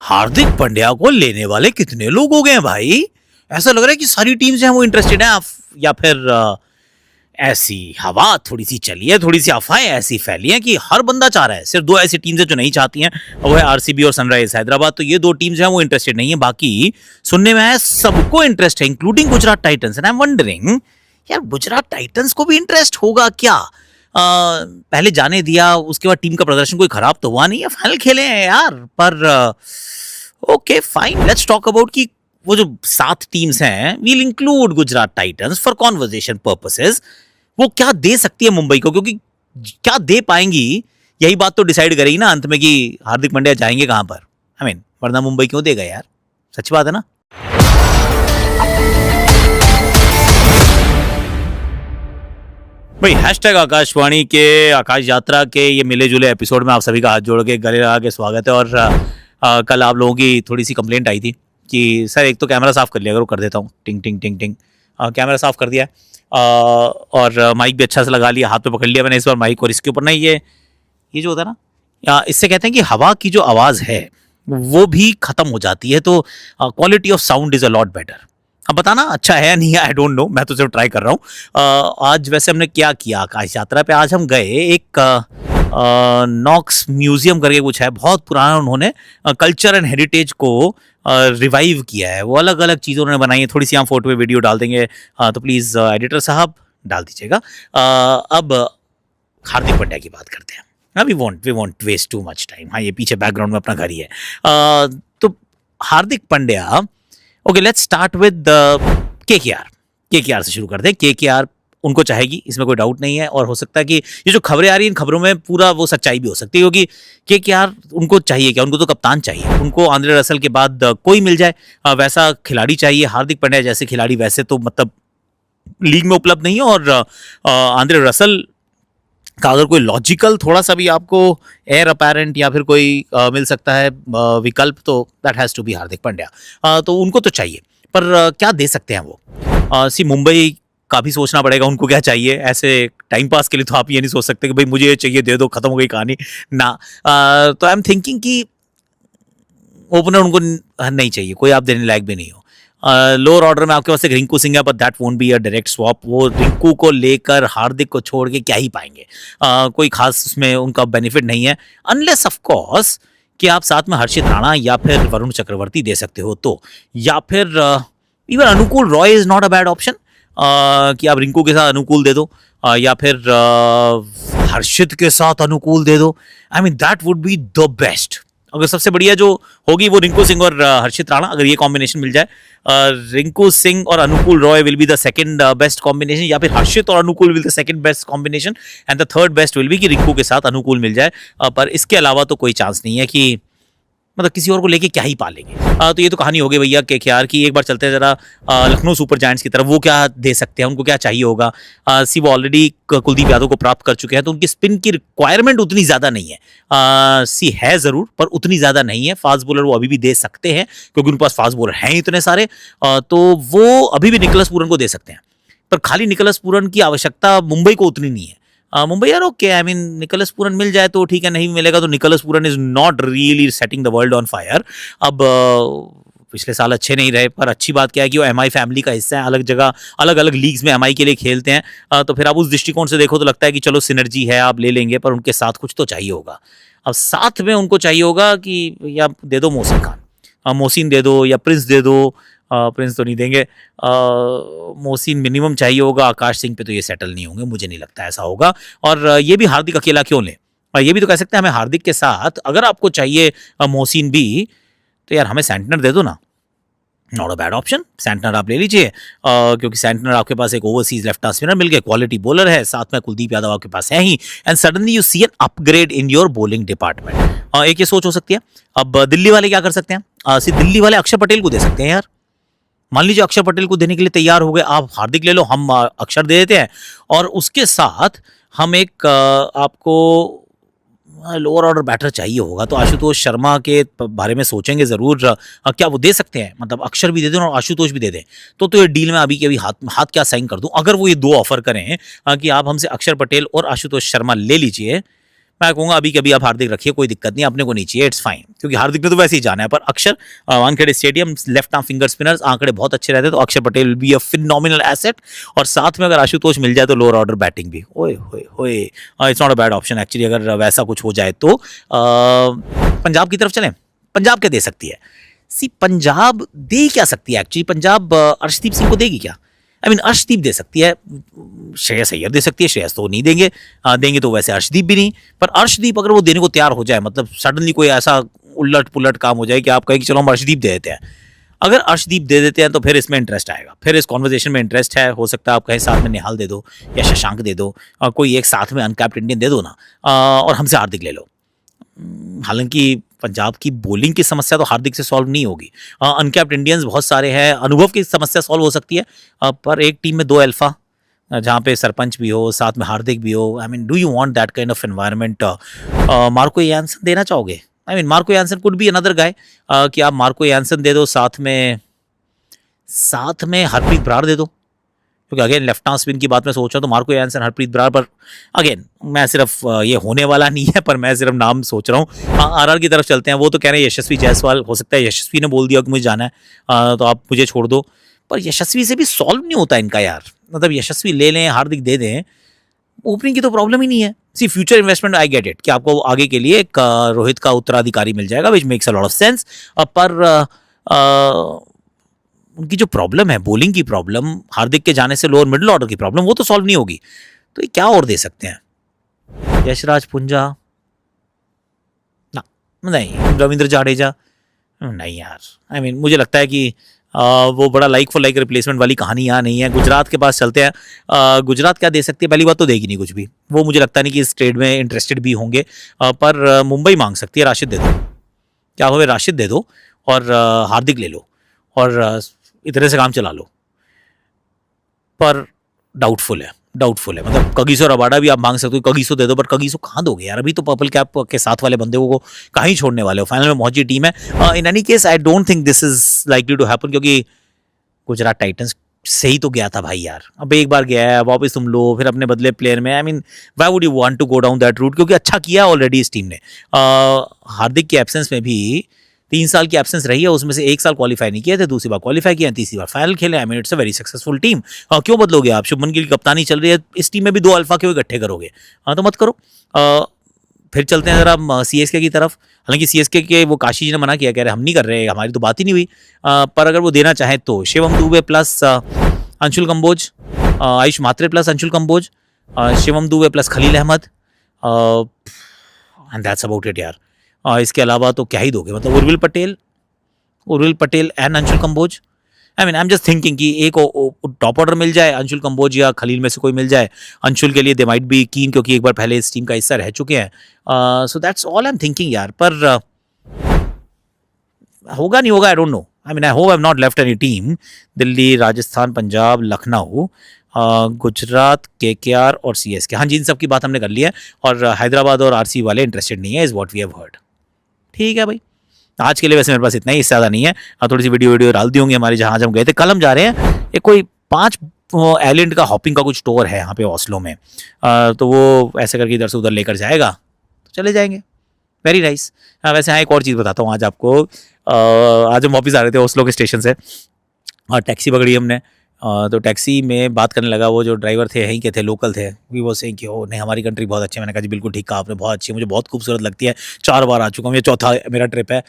हार्दिक पांड्या को लेने वाले कितने लोग हो गए हैं भाई। ऐसा लग रहा है कि सारी टीम्स हैं वो इंटरेस्टेड हैं, या फिर ऐसी हवा थोड़ी सी चली है, थोड़ी सी अफवाहें ऐसी फैली हैं कि हर बंदा चाह रहा है। सिर्फ दो ऐसी टीम्स हैं जो नहीं चाहती हैं, वो है आरसीबी और सनराइजर्स हैदराबाद। तो ये दो टीम्स हैं वो इंटरेस्टेड नहीं है, बाकी सुनने में है सबको इंटरेस्ट है, including Gujarat Titans. And I am wondering यार गुजरात टाइटंस को भी इंटरेस्ट होगा क्या। पहले जाने दिया, उसके बाद टीम का प्रदर्शन कोई खराब तो हुआ नहीं है, फाइनल खेले हैं यार। पर okay fine, let's talk about कि वो जो 7 टीम्स हैं, we'll include Gujarat Titans for conversation purposes, वो क्या दे सकती है मुंबई को, क्योंकि क्या दे पाएंगी यही बात तो डिसाइड करेगी ना अंत में कि हार्दिक पांड्या जाएंगे कहां पर। आई मीन वरना मुंबई क्यों देगा यार, सच बात है ना। भाई हैशटैग आकाशवाणी के आकाश यात्रा के ये मिले जुले एपिसोड में आप सभी का हाथ जोड़ के गले लगा के स्वागत है। और कल आप लोगों की थोड़ी सी कंप्लेंट आई थी कि सर एक तो कैमरा साफ कर लिया करो, कर देता हूँ टिंग टिंग टिंग टिंग। कैमरा साफ कर दिया है और माइक भी अच्छा से लगा लिया, हाथ पे पकड़ लिया मैंने इस बार माइक। और इसके ऊपर ना ये जो होता है ना, इससे कहते हैं कि हवा की जो आवाज़ है वो भी खत्म हो जाती है, तो quality of sound is a lot better. अब बताना अच्छा है नहीं है, आई डोंट नो, मैं तो सिर्फ ट्राई कर रहा हूँ। आज वैसे हमने क्या किया आकाश यात्रा पे, आज हम गए एक नॉक्स म्यूजियम करके कुछ है, बहुत पुराना, उन्होंने कल्चर एंड हेरिटेज को रिवाइव किया है। वो अलग अलग चीज़ों उन्होंने बनाई है, थोड़ी सी हम फोटो पे वीडियो डाल देंगे, तो प्लीज़ एडिटर साहब डाल दीजिएगा। अब हार्दिक पांड्या की बात करते हैं। We want waste too much time. हाँ, ये पीछे बैकग्राउंड में अपना घर ही है। तो Hardik Pandya, okay let's start with KKR से शुरू करते हैं। केकेआर उनको चाहेगी, इसमें कोई डाउट नहीं है। और हो सकता है कि ये जो खबरें आ रही हैं, इन खबरों में पूरा वो सच्चाई भी हो सकती है, क्योंकि केकेआर उनको चाहिए क्या, उनको तो कप्तान चाहिए, उनको आंद्रे रसल के बाद कोई मिल जाए वैसा खिलाड़ी चाहिए। हार्दिक पांड्या जैसे खिलाड़ी वैसे तो मतलब लीग में उपलब्ध नहीं है, और आंद्रे रसल का अगर कोई लॉजिकल थोड़ा सा भी आपको एयर अपैरेंट या फिर कोई मिल सकता है विकल्प, तो that has to be Hardik Pandya. तो उनको तो चाहिए, पर क्या दे सकते हैं वो। मुंबई का भी सोचना पड़ेगा उनको क्या चाहिए। ऐसे टाइम पास के लिए तो आप ये नहीं सोच सकते कि भाई मुझे ये चाहिए दे दो, खत्म हो गई कहानी ना। तो आई एम थिंकिंग कि ओपनर उनको नहीं चाहिए, कोई आप देने लायक भी नहीं हो। लोअर ऑर्डर में आपके पास एक रिंकू सिंह है, but that won't be a direct swap. वो रिंकू को लेकर हार्दिक को छोड़ के क्या ही पाएंगे, कोई खास उसमें उनका बेनिफिट नहीं है, अनलेस ऑफ कोर्स कि आप साथ में हर्षित राणा या फिर वरुण चक्रवर्ती दे सकते हो, तो या फिर इवन अनुकूल Roy is not a bad option, कि आप रिंकू के साथ अनुकूल दे दो, या फिर हर्षित के साथ अनुकूल दे दो। I mean that would be the best. अगर सबसे बढ़िया जो होगी वो रिंकू सिंह और हर्षित राणा, अगर ये कॉम्बिनेशन मिल जाए, रिंकू सिंह और अनुकूल Roy will be the second best combination, या फिर हर्षित और अनुकूल will the second best combination, and the third best will be कि रिंकू के साथ अनुकूल मिल जाए। पर इसके अलावा तो कोई चांस नहीं है कि मतलब किसी और को लेके क्या ही पालेंगे। तो ये तो कहानी हो गई भैया केकेआर की। एक बार चलते हैं जरा लखनऊ सुपर जायंट्स की तरफ, वो क्या दे सकते हैं, उनको क्या चाहिए होगा। सी वो ऑलरेडी कुलदीप यादव को प्राप्त कर चुके हैं, तो उनकी स्पिन की रिक्वायरमेंट उतनी ज़्यादा नहीं है। सी है ज़रूर, पर उतनी ज़्यादा नहीं है। फास्ट बॉलर वो अभी भी दे सकते हैं, क्योंकि उनके पास फास्ट बॉलर हैं इतने सारे। तो वो अभी भी निकोलस पूरन को दे सकते हैं, पर खाली निकोलस पूरन की आवश्यकता मुंबई को उतनी नहीं है। मुंबई यार okay, I mean Nicholas Pooran मिल जाए तो ठीक है, नहीं मिलेगा तो Nicholas Pooran is not really setting the world on fire. अब पिछले साल अच्छे नहीं रहे, पर अच्छी बात क्या है कि वो एमआई फैमिली का हिस्सा है, अलग जगह अलग अलग लीग्स में एमआई के लिए खेलते हैं। तो फिर आप उस दृष्टिकोण से देखो तो लगता है कि चलो सिनर्जी है, आप ले लेंगे, पर उनके साथ कुछ तो चाहिए होगा। अब साथ में उनको चाहिए होगा कि या दे दो मोहसिन खान, मोहसिन दे दो, या प्रिंस दे दो। प्रिंस तो नहीं देंगे, मोहसिन मिनिमम चाहिए होगा। आकाश सिंह पे तो ये सेटल नहीं होंगे, मुझे नहीं लगता ऐसा होगा। और ये भी हार्दिक अकेला क्यों लें, और ये भी तो कह सकते हैं हमें हार्दिक के साथ अगर आपको चाहिए मोहसिन भी, तो यार हमें सेंटनर दे दो ना, not a bad option. Santner आप ले लीजिए, क्योंकि सेंटनर आपके पास एक ओवरसीज लेफ्ट स्पिनर मिल गया, क्वालिटी बॉलर है, साथ में कुलदीप यादव आपके पास है ही, and suddenly you see an upgrade in your bowling department. एक ये सोच हो सकती है। अब दिल्ली वाले क्या कर सकते हैं, दिल्ली वाले अक्षर पटेल को दे सकते हैं यार। मान लीजिए अक्षर पटेल को देने के लिए तैयार हो गए, आप हार्दिक ले लो, हम अक्षर दे देते हैं, और उसके साथ हम एक आपको लोअर ऑर्डर बैटर चाहिए होगा, तो आशुतोष शर्मा के बारे में सोचेंगे ज़रूर। क्या वो दे सकते हैं, मतलब अक्षर भी दे दें और आशुतोष भी दे दें, तो ये डील में अभी के अभी हाथ क्या साइन कर दूं। अगर वो ये दो ऑफर करें कि आप हमसे अक्षर पटेल और आशुतोष शर्मा ले लीजिए, मैं कहूँगा अभी के अभी आप हार्दिक रखिए, कोई दिक्कत नहीं, अपने को नहीं चाहिए, इट्स फाइन, क्योंकि हार्दिक ने तो वैसे ही जाना है। पर अक्षर, Wankhede stadium, left arm finger spinners, आंकड़े बहुत अच्छे रहते हैं, तो अक्षर Patel will be a phenomenal asset. और साथ में अगर आशुतोष मिल जाए तो लोअर ऑर्डर बैटिंग भी, ओए होए होए, it's not a bad option actually, अगर वैसा कुछ हो जाए तो। पंजाब की तरफ चलें, पंजाब क्या दे सकती है? सी पंजाब दे क्या सकती है एक्चुअली? पंजाब अर्शदीप सिंह को देगी क्या? आई मीन अर्शदीप दे सकती है, श्रेयस अय्यर दे सकती है, श्रेयस तो नहीं देंगे, देंगे तो वैसे अर्शदीप भी नहीं। पर अर्शदीप अगर वो देने को तैयार हो जाए, मतलब सडनली कोई ऐसा उलट पुलट काम हो जाए कि आप कहें कि चलो हम अर्शदीप दे देते हैं, अगर अर्शदीप दे देते हैं तो फिर इसमें इंटरेस्ट आएगा, फिर इस कॉन्वर्जेशन में इंटरेस्ट है। हो सकता है आप कहें साथ में निहाल दे दो या शशांक दे दो, कोई एक साथ में अनकैप्ड इंडियन दे दो ना, और हमसे हार्दिक ले लो। हालांकि पंजाब की बॉलिंग की समस्या तो हार्दिक से सॉल्व नहीं होगी, अनकैप्ड इंडियंस बहुत सारे हैं, अनुभव की समस्या सॉल्व हो सकती है, पर एक टीम में 2 अल्फा, जहाँ पे सरपंच भी हो, साथ में हार्दिक भी हो, I mean do you want that kind of environment? Marco Jansen देना चाहोगे? I mean Marco Jansen could be another guy, कि आप मार्को यानसन दे दो, साथ में हरप्रीत बरार दे दो, क्योंकि अगेन लेफ्ट आर्म स्पिन की बात मैं सोच रहा हूँ तो मार्को यानसन, हरप्रीत बरार, पर अगेन मैं सिर्फ ये होने वाला नहीं है, पर मैं सिर्फ नाम सोच रहा हूँ। आरआर की तरफ चलते हैं, वो तो कह रहे हैं यशस्वी जायसवाल, हो सकता है यशस्वी ने बोल दिया कि मुझे जाना है, तो आप मुझे छोड़ दो, पर यशस्वी से भी सॉल्व नहीं होता इनका यार, मतलब यशस्वी ले लें, हार्दिक दे दें, ओपनिंग की तो प्रॉब्लम ही नहीं है। See future investment, I get it, कि आपको आगे के लिए एक रोहित का उत्तराधिकारी मिल जाएगा, which makes a lot of sense, पर उनकी जो प्रॉब्लम है, बॉलिंग की प्रॉब्लम, हार्दिक के जाने से लोअर मिडिल ऑर्डर की प्रॉब्लम, वो तो सॉल्व नहीं होगी। तो ये क्या और दे सकते हैं? यशराज पुंजा ना, नहीं, रविंद्र जाडेजा नहीं यार, आई मीन मुझे लगता है कि वो बड़ा लाइक फॉर लाइक रिप्लेसमेंट वाली कहानी यहाँ नहीं है। गुजरात के पास चलते हैं, गुजरात क्या दे सकती है? पहली बात तो देगी नहीं कुछ भी, वो मुझे लगता नहीं कि इस ट्रेड में इंटरेस्टेड भी होंगे, पर मुंबई मांग सकती है, राशिद दे दो, क्या हो, राशिद दे दो और हार्दिक ले लो और इतने से काम चला लो, पर डाउटफुल है, मतलब कगिसो रबाडा भी आप मांग सकते हो, कगिसो दे दो, पर कगिसो कहाँ दोगे यार? अभी तो पर्पल कैप के साथ वाले बंदे को कहाँ ही छोड़ने वाले हो? फाइनल में पहुंची टीम है। In any case I don't think this is likely to happen, क्योंकि गुजरात टाइटंस से ही तो गया था भाई यार, अब एक बार गया है, वापस तुम लो, फिर अपने बदले प्लेयर में, I mean why would you want to go down that route? क्योंकि अच्छा किया ऑलरेडी इस टीम ने, हार्दिक की एब्सेंस में भी 3 साल की एब्सेंस रही है, उसमें से 1 साल क्वालिफाई नहीं किए थे, दूसरी बार क्वालिफाई किया, तीसरी बार फाइनल खेले, I mean it's a very successful team. क्यों बदलोगे आप? शुभमन गिल की कप्तानी चल रही है, इस टीम में भी 2 अल्फा क्यों इकट्ठे करोगे? तो मत करो। फिर चलते हैं जरा सीएसके की तरफ। हालांकि सीएसके के वो काशी जी ने मना किया, कह रहे हम नहीं कर रहे, हमारी तो बात ही नहीं हुई, पर अगर वो देना चाहें तो Shivam Dube plus Anshul Kamboj, Ayush Mhatre plus Anshul Kamboj, Shivam Dube plus Khaleel Ahmed, and that's about it यार। इसके अलावा तो क्या ही दोगे? मतलब Urvil Patel and Anshul Kamboj, I mean I am just thinking कि एक टॉप ऑर्डर मिल जाए, अंशुल कंबोज या खलील में से कोई मिल जाए। अंशुल के लिए दे माइट बी कीन, क्योंकि एक बार पहले इस टीम का हिस्सा रह चुके हैं, so that's all I am thinking यार, पर होगा नहीं होगा, I don't know, I mean I hope I have not left any team. Delhi, Rajasthan, Punjab, Lucknow, Gujarat, KKR और सीएसके, हाँ जी, इन सब की बात हमने कर ली है, और हैदराबाद और आरसी वाले इंटरेस्टेड नहीं है, is what we have heard. ठीक है भाई, आज के लिए वैसे मेरे पास इतना ही, इससे ज़्यादा नहीं है। थोड़ी सी वीडियो डाल दी होंगी हमारी, जहाँ हम गए थे। कल हम जा रहे हैं, एक कोई 5 आइलैंड का हॉपिंग का कुछ टूर है यहाँ पे ओस्लो में, तो वो ऐसे करके इधर से उधर लेकर जाएगा, तो चले जाएंगे, वेरी नाइस। वैसे हाँ, एक और चीज़ बताता हूँ आज आपको, आज हम वापस आ रहे थे ओस्लो के स्टेशन से, टैक्सी पकड़ी हमने, तो टैक्सी में बात करने लगा, वो जो ड्राइवर थे यहीं के थे, लोकल थे, वी वो से कि ओ नहीं हमारी कंट्री बहुत अच्छी है। मैंने कहा जी बिल्कुल ठीक कहा आपने, बहुत अच्छी है, मुझे बहुत खूबसूरत लगती है, 4 बार आ चुका हूँ, ये चौथा मेरा ट्रिप है।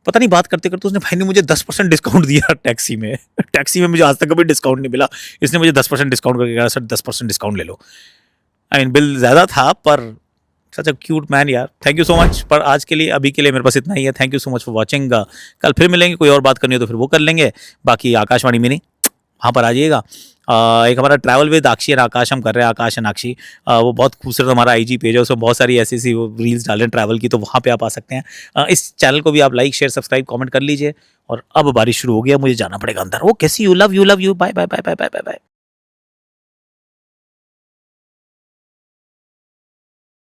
पता नहीं बात करते करते उसने भाई ने मुझे 10% डिस्काउंट दिया टैक्सी में। टैक्सी में मुझे आज तक कभी डिस्काउंट नहीं मिला, इसने मुझे 10% डिस्काउंट करके कहा सर 10% डिस्काउंट ले लो। आई मीन बिल ज़्यादा था, पर सच अ क्यूट मैन यार, थैंक यू सो मच। पर आज के लिए, अभी के लिए मेरे पास इतना ही है, thank you so much for watching. कल फिर मिलेंगे, कोई और बात करनी हो तो फिर वो कर लेंगे, बाकी आकाशवाणी मिनी वहाँ पर आ जाइएगा। एक हमारा ट्रैवल विद आक्षी एंड आकाश हम कर रहे हैं, आकाश एंड आक्षी, वो बहुत खूबसूरत हमारा आईजी पेज है, उसमें बहुत सारी ऐसी रील्स डाल रहे हैं ट्रैवल की, तो वहाँ पे आप आ सकते हैं। इस चैनल को भी आप लाइक शेयर सब्सक्राइब कमेंट कर लीजिए। और अब बारिश शुरू हो गया, मुझे जाना पड़ेगा अंदर। वो कैसी, you love you, bye bye bye bye bye bye.